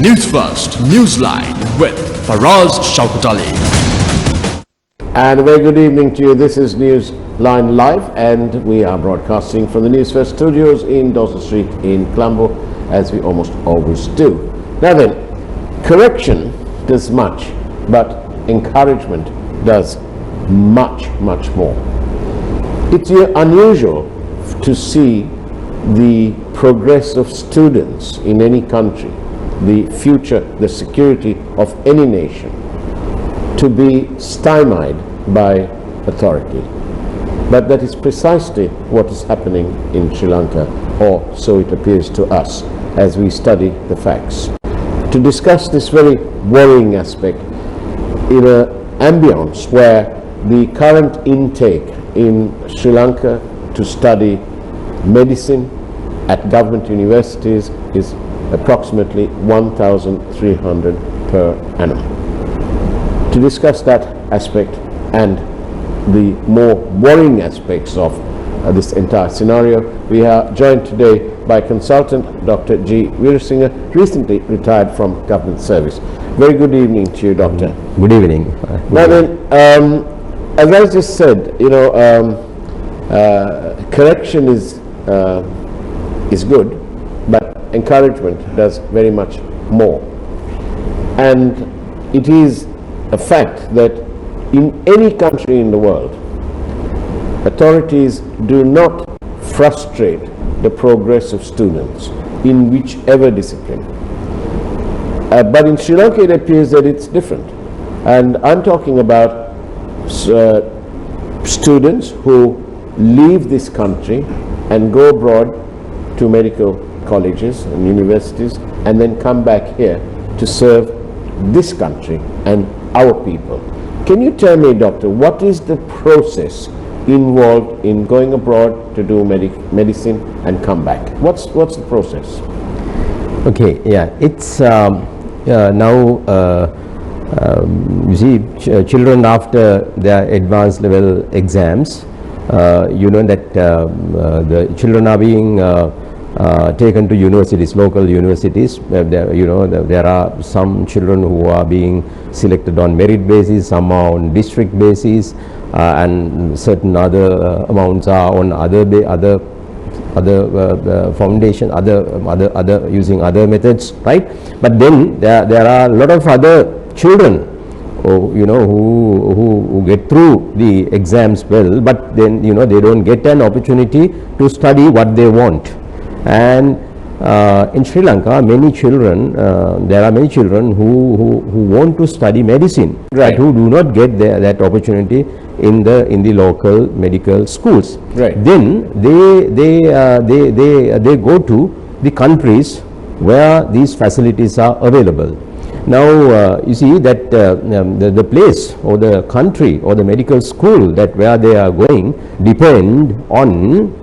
Newsfirst, NEWSLINE with Faraz Shaukat Ali. And a very good evening to you. This is NEWSLINE Live, and we are broadcasting from the Newsfirst studios in Dawson Street in Colombo, as we almost always do. Now then, correction does much, but encouragement does much, much more. It's unusual to see the progress of students in any country, the future, the security of any nation, to be stymied by authority. But that is precisely what is happening in Sri Lanka, or so it appears to us as we study the facts. To discuss this very worrying aspect in an ambience where the current intake in Sri Lanka to study medicine at government universities is approximately 1,300 per annum. To discuss that aspect and the more worrying aspects of this entire scenario, we are joined today by consultant Dr. G Wijeratne, recently retired from government service. Very good evening to you, Doctor. Good evening. Now then, as I just said, correction is good, but encouragement does very much more. And it is a fact that in any country in the world, authorities do not frustrate the progress of students in whichever discipline. But in Sri Lanka it appears that it's different. And I'm talking about students who leave this country and go abroad to medical colleges and universities and then come back here to serve this country and our people. Can you tell me, Doctor, what is the process involved in going abroad to do medicine and come back? What's the process? Okay, yeah, it's now you see children after their advanced level exams, you know that the children are being taken to universities, local universities. There are some children who are being selected on merit basis, some are on district basis, and certain other amounts are on other foundation, other using other methods, right? But then there are a lot of other children who get through the exams well, but then they don't get an opportunity to study what they want. And in Sri Lanka, many children, there are many children who want to study medicine, right, but who do not get that opportunity in the local medical schools. Right. Then they go to the countries where these facilities are available. Now you see that the place or the country or the medical school that where they are going depend on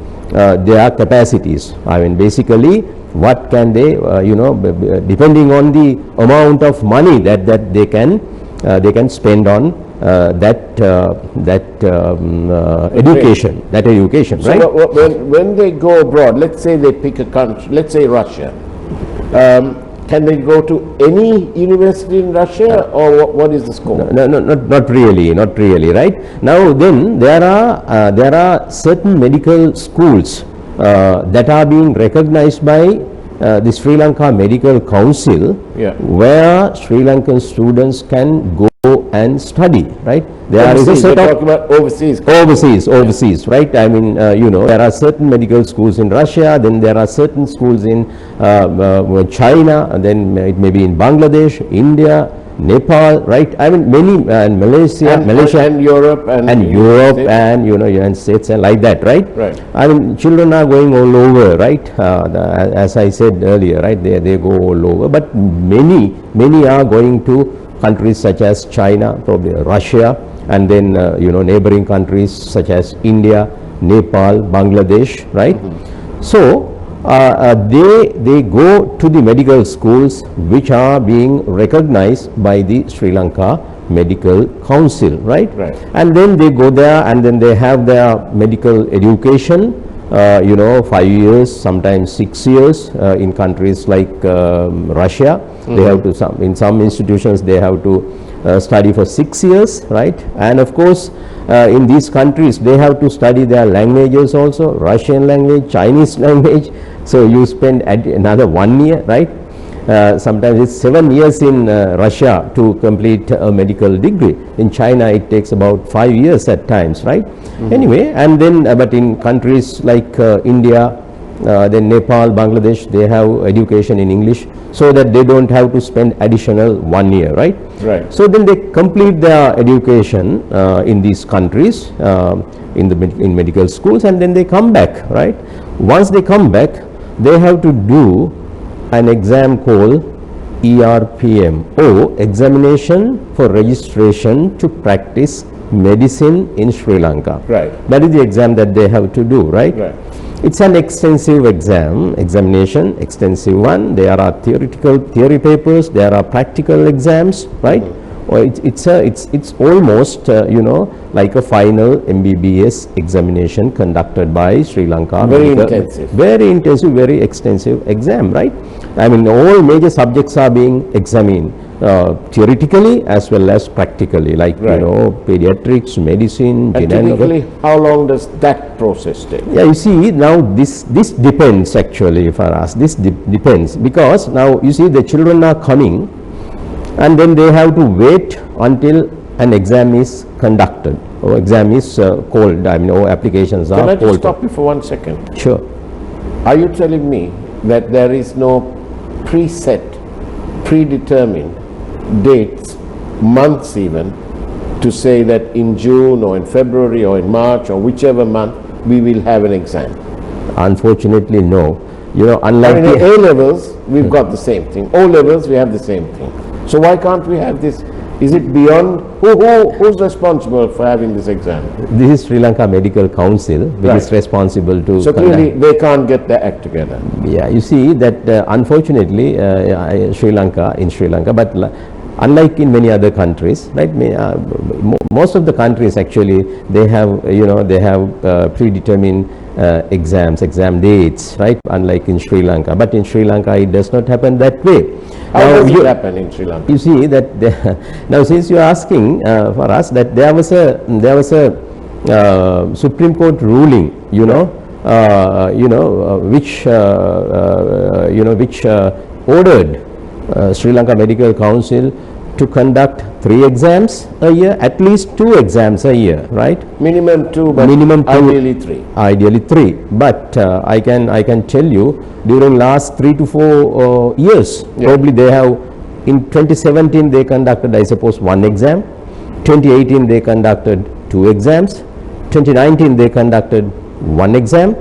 their capacities. I mean, basically what can they depending on the amount of money that they can spend on education, So right? when they go abroad, let's say they pick a country, let's say Russia, can they go to any university in Russia, or what is the scope? No, not really, right? Now then there are certain medical schools that are being recognized by the Sri Lanka Medical Council, yeah, where Sri Lankan students can go and study, right? There is a set of about overseas, right? I mean, there are certain medical schools in Russia, then there are certain schools in China, and then it may be in Bangladesh, India, Nepal, right? I mean, many, and Malaysia and Europe and United States and like that, right? Right. I mean, children are going all over, right? As I said earlier, right? They go all over, but many are going to countries such as China, probably Russia, and then neighboring countries such as India, Nepal, Bangladesh, right? Mm-hmm. So they go to the medical schools which are being recognized by the Sri Lanka Medical Council, right? Right. And then they go there and then they have their medical education 5 years, sometimes 6 years. In countries like Russia, they have to, in some institutions they have to study for 6 years, right? And of course, in these countries they have to study their languages also, Russian language, Chinese language. So you spend another 1 year, right? Sometimes it's 7 years in Russia to complete a medical degree. In China it takes about 5 years at times, right? Anyway, and then but in countries like India, then Nepal, Bangladesh, they have education in English, so that they don't have to spend additional 1 year, right? Right. So then they complete their education in these countries, in medical schools, and then they come back, right? Once they come back, they have to do an exam called ERPM, or Examination for Registration to Practice Medicine in Sri Lanka. Right. That is the exam that they have to do, right? Right. It's an extensive examination, extensive one. There are theory papers, there are practical exams, right? Or it's almost like a final MBBS examination conducted by Sri Lanka. Very intensive. Very intensive, very extensive exam, right? I mean, all major subjects are being examined theoretically as well as practically, like Right. pediatrics, medicine, And typically, how long does that process take? yeah, you see, now this depends actually for us. This depends, because now you see the children are coming, and then they have to wait until an exam is conducted, or exam is called, or applications are Can I just called. stop you for 1 second? Sure. Are you telling me that there is no preset, predetermined dates, months even, to say that in June or in February or in March or whichever month we will have an exam? Unfortunately, no. I Unlike mean, A levels, we've got the same thing. O levels, we have the same thing. So why can't we have this? Is it beyond, who's responsible for having this exam? this is Sri Lanka Medical Council, which is Right. responsible to So conduct. clearly they can't get their act together. Yeah, you see that unfortunately in Sri Lanka, but unlike in many other countries, right? Most of the countries actually they have predetermined exam dates, right? Unlike in Sri Lanka, but in Sri Lanka it does not happen that way. How Now, does it happen in Sri Lanka? you see that now, since you are asking for us, that there was a Supreme Court ruling, which ordered Sri Lanka Medical Council to conduct 3 exams a year, at least 2 exams a year, right? Minimum 2, but Minimum 2. ideally 3. Ideally 3, but I can tell you during last 3 to 4 years, Yeah. probably they have, in 2017 they conducted, I suppose, 1 exam, 2018 they conducted 2 exams, 2019 they conducted 1 exam,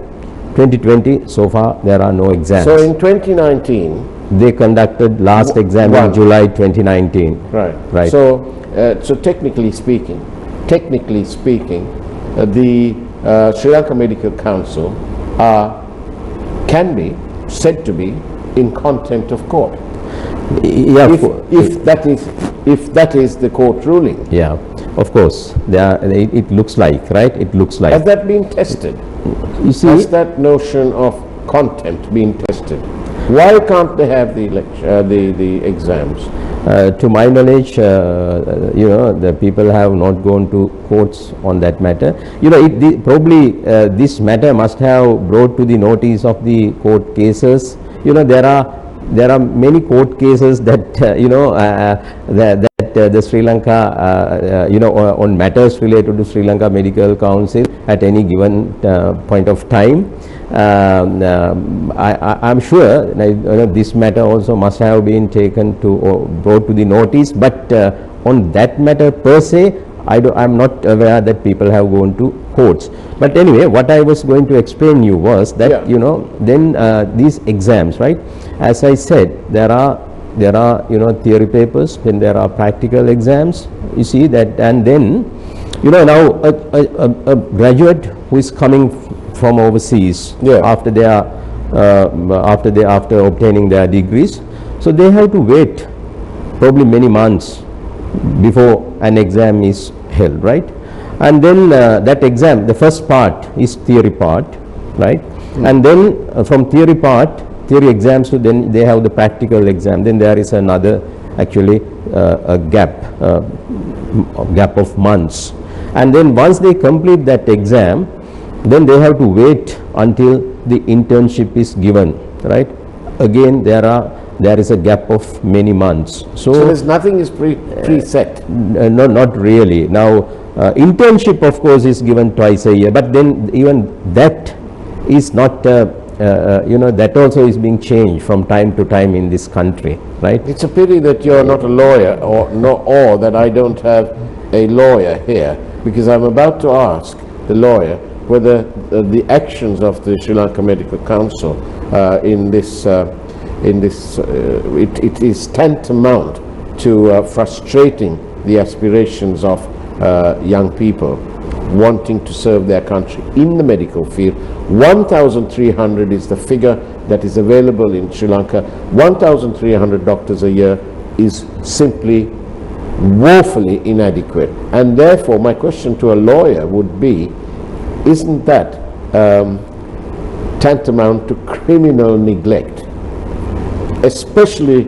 2020 so far there are no exams. So in 2019, They conducted last exam one. in July 2019. right. Right. So technically speaking, the Sri Lanka Medical Council can be said to be in contempt of court. Yeah, If that is the court ruling. yeah, of course. It looks like, right? It looks like. Has that been tested? You see, Has that notion of contempt been tested? Why can't they have the exams? to my knowledge, the people have not gone to courts on that matter. Probably this matter must have brought to the notice of the court cases. There are many court cases that the Sri Lanka, on matters related to Sri Lanka Medical Council at any given point of time. I'm sure this matter also must have been taken to or brought to the notice, but on that matter per se, I'm not aware that people have gone to courts. But anyway, what I was going to explain you was that then these exams, right? As I said, there are theory papers, then there are practical exams. You see that, and then now a graduate who is coming from overseas after obtaining their degrees, so they have to wait probably many months before an exam is held, right? And then that exam, the first part is theory part, right? And then from theory exams to then they have the practical exam. Then there is another actually a gap of months. And then once they complete that exam, then they have to wait until the internship is given, right? Again, there is a gap of many months. So there's nothing is preset. No, not really. Now, internship of course is given twice a year, but then even that is not, that also is being changed from time to time in this country, right? It's a pity that you're not a lawyer, or that I don't have a lawyer here, because I'm about to ask the lawyer whether the actions of the Sri Lanka Medical Council it is tantamount to frustrating the aspirations of young people wanting to serve their country in the medical field. 1,300 is the figure that is available in Sri Lanka. 1,300 doctors a year is simply woefully inadequate. And therefore, my question to a lawyer would be, isn't that tantamount to criminal neglect? Especially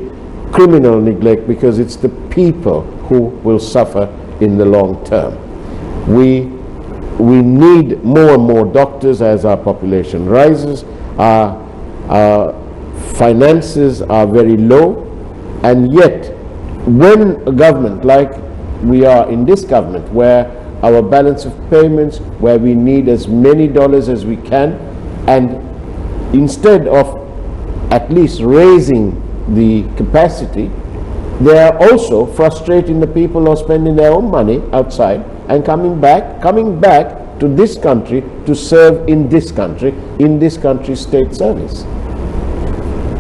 criminal neglect, because it's the people who will suffer in the long term. We need more and more doctors as our population rises. Our finances are very low, and yet when a government like we are in this government, where our balance of payments, where we need as many dollars as we can, and instead of at least raising the capacity, they are also frustrating the people who are spending their own money outside and coming back to this country to serve in this country's state service.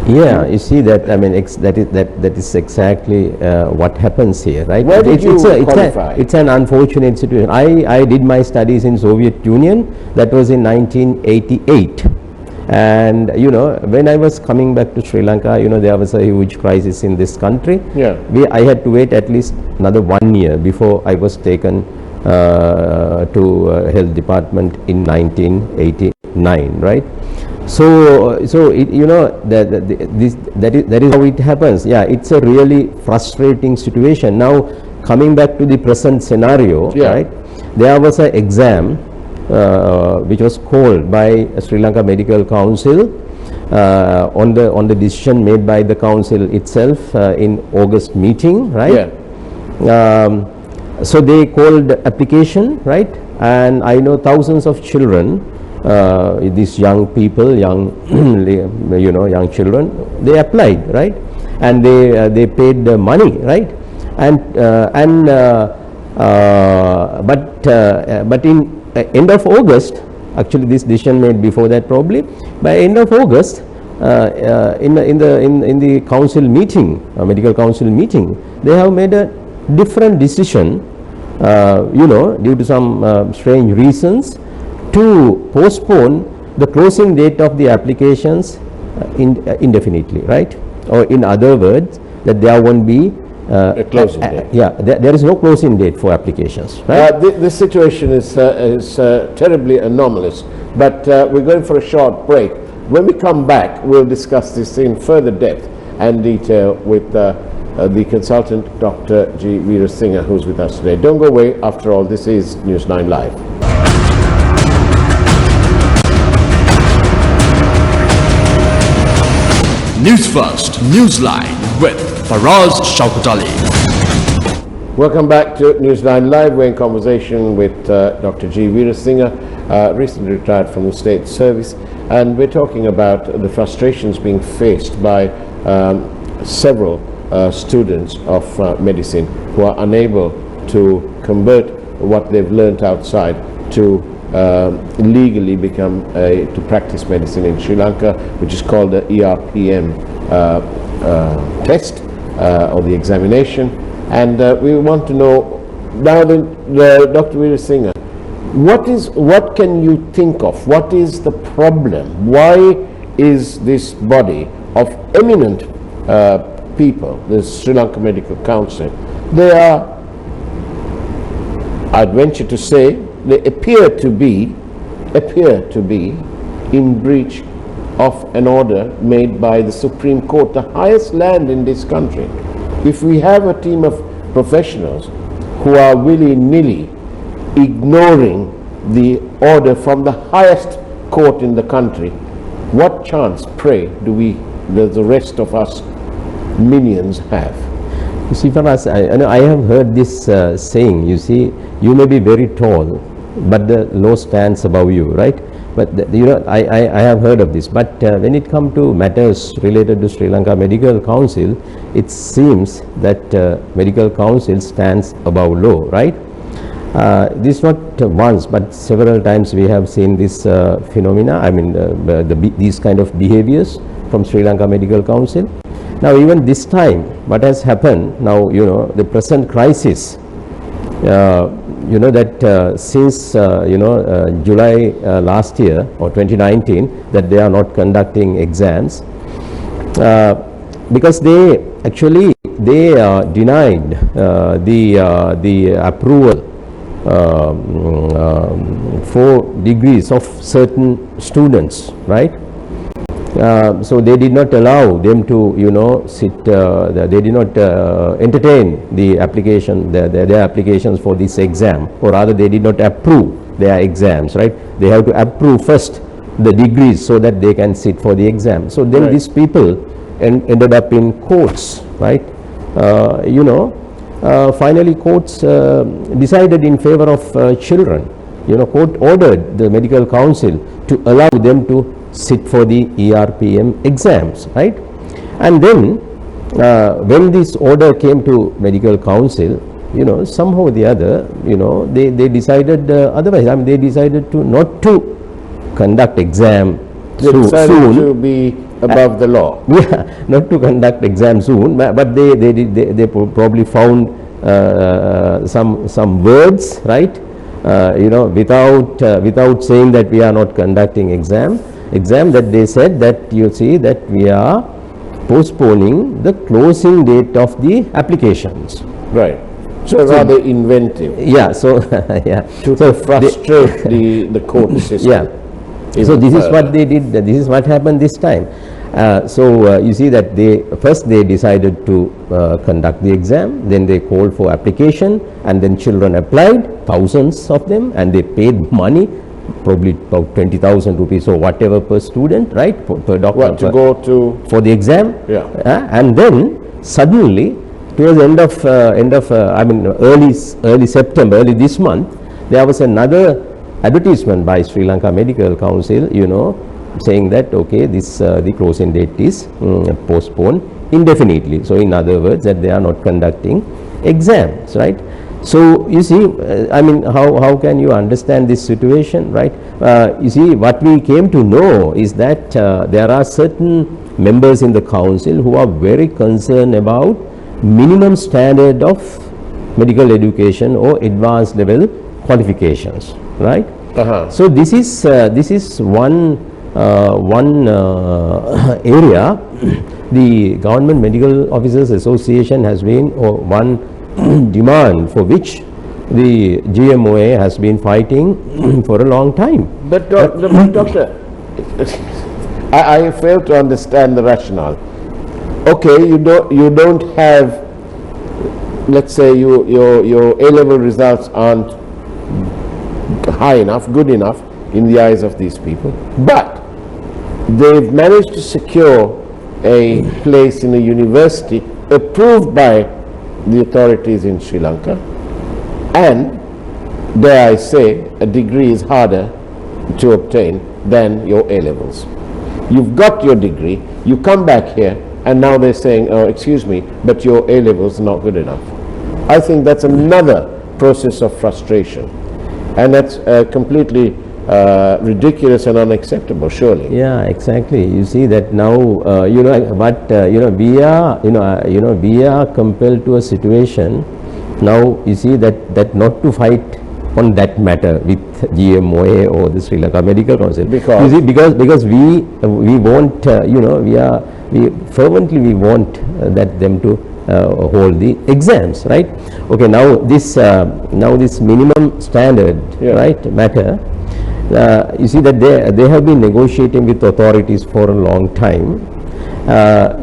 Yeah, you see that, I mean, that is exactly what happens here, right? Where did you qualify? It's an unfortunate situation. I did my studies in Soviet Union. That was in 1988. And when I was coming back to Sri Lanka, there was a huge crisis in this country. Yeah. I had to wait at least another 1 year before I was taken to health department in 1989, right? So it, that is how it happens. Yeah, it's a really frustrating situation. Now, coming back to the present scenario, yeah, right? There was an exam which was called by Sri Lanka Medical Council on the decision made by the council itself in August meeting, right? Yeah. So they called application, right? And I know thousands of children, these young people, young children, they applied, right? And they paid the money, right? But in end of August, actually this decision made before that probably, by end of August, in the council meeting, medical council meeting, they have made a different decision, due to some strange reasons, to postpone the closing date of the applications indefinitely, right? Or in other words, that there won't be a closing date. Yeah, there is no closing date for applications, right? This situation is terribly anomalous, but we're going for a short break. When we come back, we'll discuss this in further depth and detail with the consultant, Dr. G Weerasinghe, who's with us today. Don't go away. After all, this is NEWSLINE Live. Newsfirst, NEWSLINE with Faraz Shaukatali. Welcome back to NEWSLINE Live. We're in conversation with Dr. G Wijeratne, recently retired from the state service, and we're talking about the frustrations being faced by several students of medicine who are unable to convert what they've learnt outside to legally to practice medicine in Sri Lanka, which is called the ERPM test or the examination. And we want to know now, Dr. Weerasinghe, what can you think of? What is the problem? Why is this body of eminent people, the Sri Lanka Medical Council, they are, I'd venture to say, they appear to be in breach of an order made by the Supreme Court, the highest land in this country. If we have a team of professionals who are willy-nilly ignoring the order from the highest court in the country, what chance, pray, does the rest of us minions have? You see, for us, I have heard this saying, you see, you may be very tall, but the law stands above you, right? But I have heard of this. But when it comes to matters related to Sri Lanka Medical Council, it seems that Medical Council stands above law, right? This not once, but several times we have seen this phenomena. I mean, these kind of behaviors from Sri Lanka Medical Council. Now, even this time, what has happened now, the present crisis, that since July last year or 2019, that they are not conducting exams because they actually denied the approval for degrees of certain students, right? So they did not allow them to sit, they did not entertain the application, their applications for this exam, or rather they did not approve their exams, right? They have to approve first the degrees so that they can sit for the exam. So then these people ended up in courts, right? Finally courts decided in favor of children. Court ordered the Medical Council to allow them to sit for the ERPM exams, right? And then when this order came to Medical Council, somehow or the other, they decided otherwise. I mean, they decided to not to conduct exam soon. To be above the law. Yeah, not to conduct exam soon, but they probably found some words, right? Without saying that we are not conducting exam, that they said that you see that we are postponing the closing date of the applications. Right. So rather inventive. Yeah. So yeah. To frustrate the court system. Yeah. So this is what they did. This is what happened this time. So you see that first they decided to conduct the exam, then they called for application, and then children applied, thousands of them, and they paid money, probably about 20,000 rupees or whatever per student, right, per doctor. What, to go to for the exam? Yeah. And then suddenly, towards the end of early September, early this month, there was another advertisement by Sri Lanka Medical Council, saying that okay, this the closing date is postponed indefinitely. So in other words, that they are not conducting exams, right? So you see, how can you understand this situation, right? You see, what we came to know is that there are certain members in the council who are very concerned about minimum standard of medical education or advanced level qualifications, right? So this is one area the Government Medical Officers Association has been, or one demand for which the GMOA has been fighting for a long time. But doctor, I fail to understand the rationale. Okay, you don't have, let's say your A-level results aren't high enough, good enough in the eyes of these people, but they've managed to secure a place in a university approved by the authorities in Sri Lanka, and dare I say, a degree is harder to obtain than your A-levels. You've got your degree, you come back here, and now they're saying, oh, excuse me, but your A-levels are not good enough. I think that's another process of frustration, and that's completely ridiculous and unacceptable, surely. Yeah, exactly. You see that now, we are compelled to a situation now. You see that not to fight on that matter with GMOA or the Sri Lanka Medical Council, because you see, because we want we fervently want that them to hold the exams, right? Okay, now this minimum standard, right, matter. You see that they have been negotiating with authorities for a long time.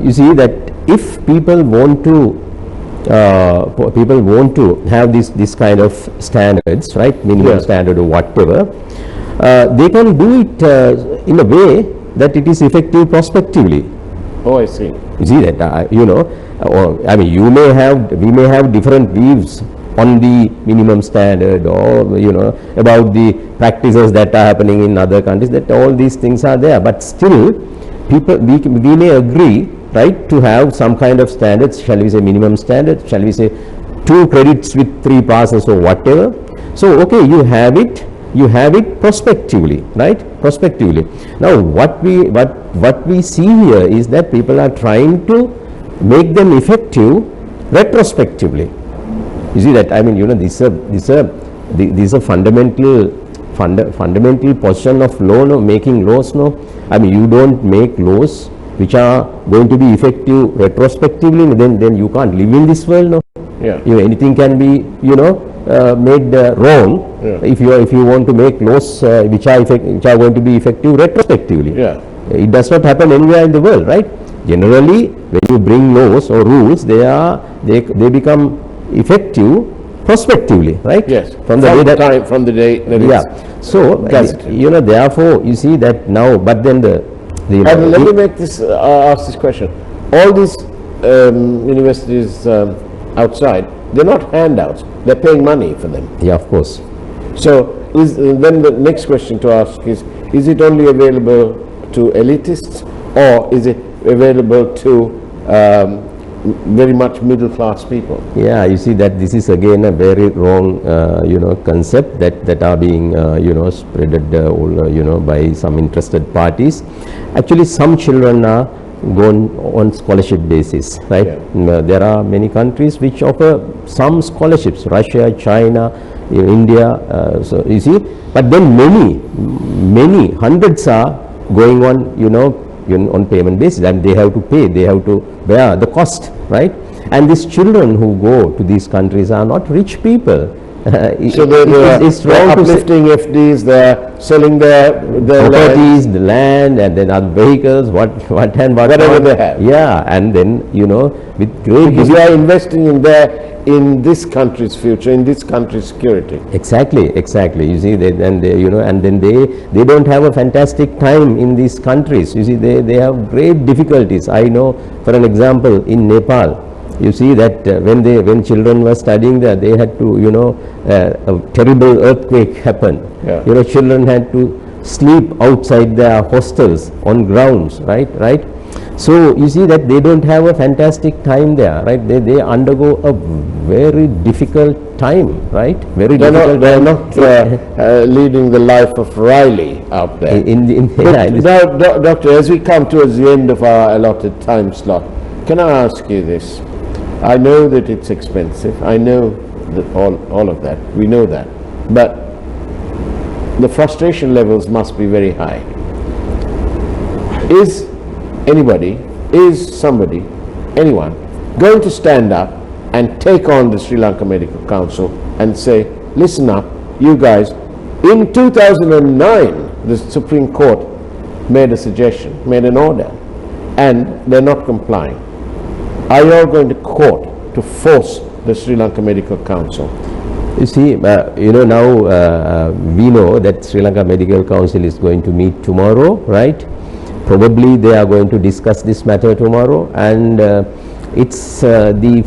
You see that if people want to have this kind of standards, right, minimum standard or whatever, they can do it in a way that it is effective prospectively. Oh, I see. You see that, I mean, we may have different views on the minimum standard, or about the practices that are happening in other countries, that all these things are there, but still we may agree, right, to have some kind of standards, shall we say minimum standard, shall we say 2 credits with 3 passes or whatever. So okay, you have it prospectively, right, prospectively. Now what we see here is that people are trying to make them effective retrospectively. You see that, I mean, this is a fundamental position of law, no, making laws, no. I mean, you don't make laws which are going to be effective retrospectively, then you can't live in this world, no. Yeah. Anything can be, made wrong. Yeah. If you want to make laws which are going to be effective retrospectively. Yeah. It does not happen anywhere in the world, right? Generally, when you bring laws or rules, they become effective prospectively, right? Yes. From the day that it's So gazetted. therefore you see that now, but then And let me make this ask this question. All these universities outside, they're not handouts. They're paying money for them. yeah, of course. So then the next question to ask is it only available to elitists, or is it available to very much middle class people? Yeah, you see that this is again a very wrong concept that are being spreaded by some interested parties. Actually, some children are gone on scholarship basis, right? Yeah. There are many countries which offer some scholarships, Russia, China, India, so you see, but then many hundreds are going on on payment basis, and they have to pay, they have to bear the cost, right? And these children who go to these countries are not rich people. So they're uplifting FDs, they're selling their properties, the land, and then other vehicles, whatever they have. Yeah, and then with great because they are investing in this country's future, in this country's security. Exactly. You see, they don't have a fantastic time in these countries. You see, they have great difficulties. I know, for an example, in Nepal, you see that when children were studying there, they had to a terrible earthquake happened. Yeah. Children had to sleep outside their hostels on grounds, right. So you see that they don't have a fantastic time there, right? They undergo a very difficult time, right? They're not leading the life of Riley out there. Now, Doctor, as we come towards the end of our allotted time slot, can I ask you this? I know that it's expensive. I know that all of that. We know that. But the frustration levels must be very high. Is anyone going to stand up and take on the Sri Lanka Medical Council and say, listen up, you guys, in 2009 the Supreme Court made a suggestion, made an order, and they're not complying. Are you all going to court to force the Sri Lanka Medical Council? You see, now we know that Sri Lanka Medical Council is going to meet tomorrow, right? Probably they are going to discuss this matter tomorrow, and it's the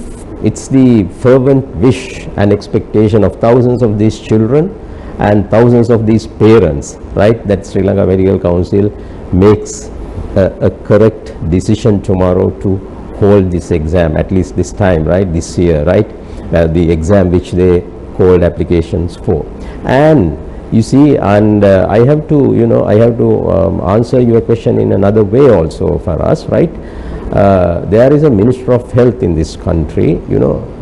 fervent wish and expectation of thousands of these children and thousands of these parents, right, that Sri Lanka Medical Council makes a correct decision tomorrow to hold this exam, at least this time, right, this year, right, the exam which they hold applications for. And you see, and I have to answer your question in another way also for us, right? There is a Minister of Health in this country,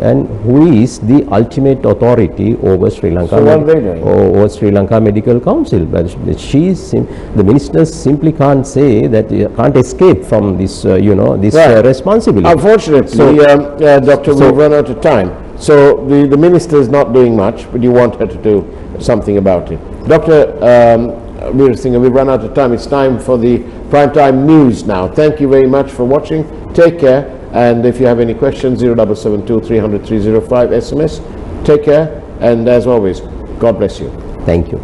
and who is the ultimate authority over Sri Lanka, over Sri Lanka Medical Council. But the ministers simply can't say that, can't escape from this, responsibility. Unfortunately, Doctor, we've run out of time. So the minister is not doing much, but you want her to do something about it. Doctor, Weerasinghe, we've run out of time. It's time for the primetime news now. Thank you very much for watching. Take care. And if you have any questions, 0772 300 305 SMS. Take care. And as always, God bless you. Thank you.